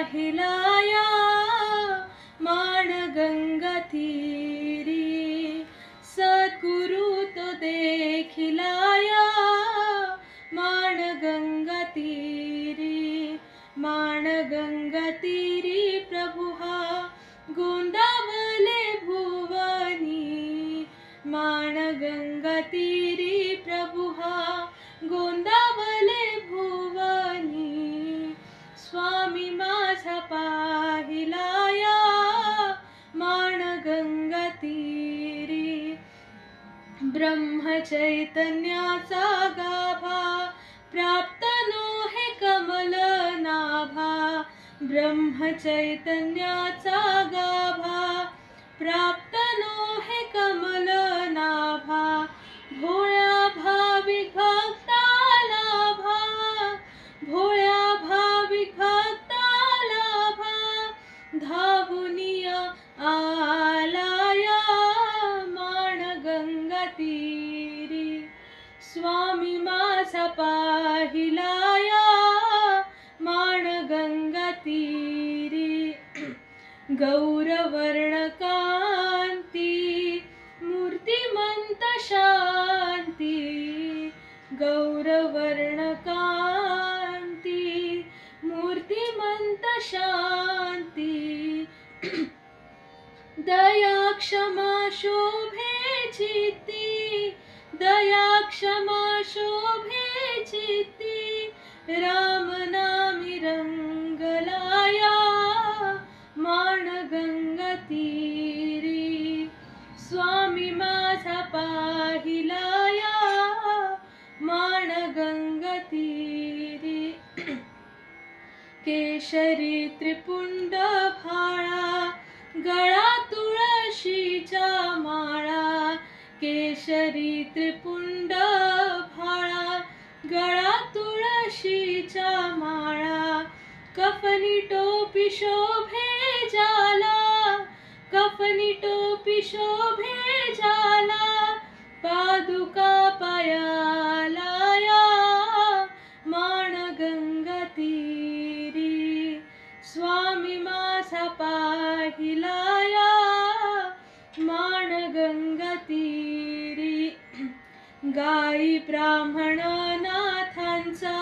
पाहिलाया माण गंगा तीरी, सद्गुरु तो देखिलाया माण गंगा तीरी, माण गंगा तीरी प्रभु हा गोंदावले भुवनी, माण गंगा तीरी प्रभु हा गोंदावले भुवनी, स्वामी माझा पाहिलाया माण गंगा तीरी, ब्रह्म चैतन्याचा गाभा प्राप्त नो हे कमल नाभा, ब्रह्म चैतन्याचा गाभा प्राप्त नो हे कमल नाभा, भोळ्या भाविक भक्ताला भा, भोळ्या भाविक भक्ताला भा, धावुनिया आलाया माण गंगा तीरी, स्वामी माझा पाहिलाया माण गंगा तीरी, गौरवर्ण कांती मूर्तिमंत शांती, गौरवर्ण कांती मूर्तिमंत शांती, दया क्षमा शोभे चित्ती, दया क्षमा शोभे चित्ती, राम नामी रंगलाया माण गंगा तीरी, स्वामी माझा पाहिलाया माण गंगा तीरी, केशरी त्रिपुंड भाळा गळा तुळशीचा माळा, केशरी त्रिपुंड भाळा गळा तुळशीचा माळा, कफनी टोपी शोभे जाला, कफनी टोपी शोभे जाला, पादुका पायालाया माण गंगा तीरी, स्वामी माझा पाहिलाया माण गंगा तीरी, गाई ब्राह्मण नाथांचा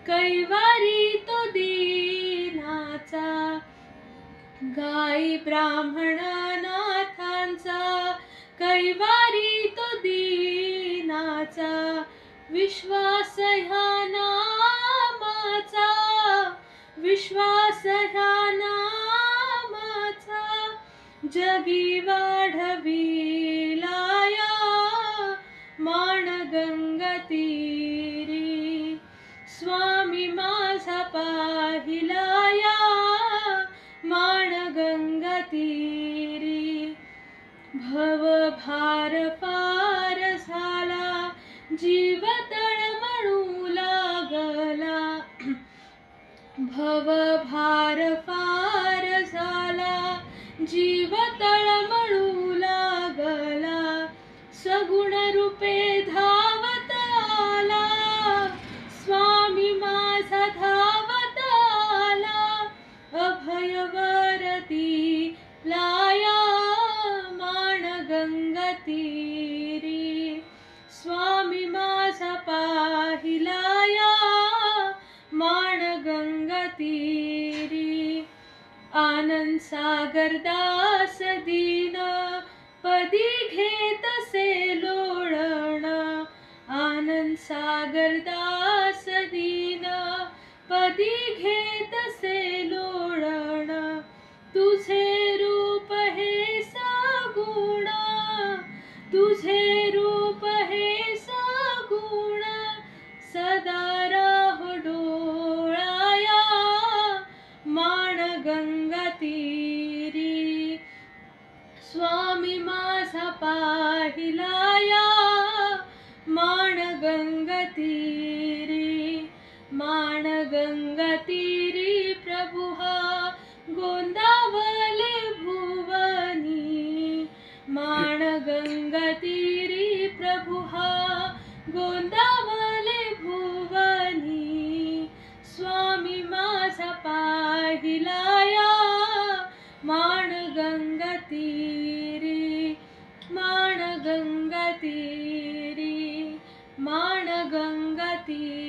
कैवारी तो दीनाचा, गाई ब्राह्मण नाथांचा कैवारी तो दीनाचा, विश्वास ह्या नामाचा, विश्वास ह्या नामाचा, जगी वाढविलाया माण गंगा तीरी, स्वामी माझा पाहिलाया माण गंगा तीरी, भवभार पार झाला जीव तळमळू लागला, भवभार पार झाला जीव तळमळू लागला, सगुण रूपे धावत आला, स्वामी माझा धावत आला, अभय वरती लाया माण गंगा तीरी, स्वामी माझा पाहिलाया माण गंगा तीरी, आनंद सागर दास दीन पदी घेतसे लोळण, आनंद सागर दास दीन पदी घेतसे लोळण, तुझे रूप हे सगुण, तुझे रूप हे सगुण, सदा राहो डोळाया माण गंगा तीरी, स्वामी माझा पाहिलाया माण गंगा तीरी, माण गंगा तीरी प्रभु हा गोंदावले भुवनी, माण गंगा तीरी प्रभु हा गोंदावले भुवनी, स्वामी माझा पाय पहिलाया माण गंगा तीरी, माण गंगा तीरी, माण गंगा तीरी.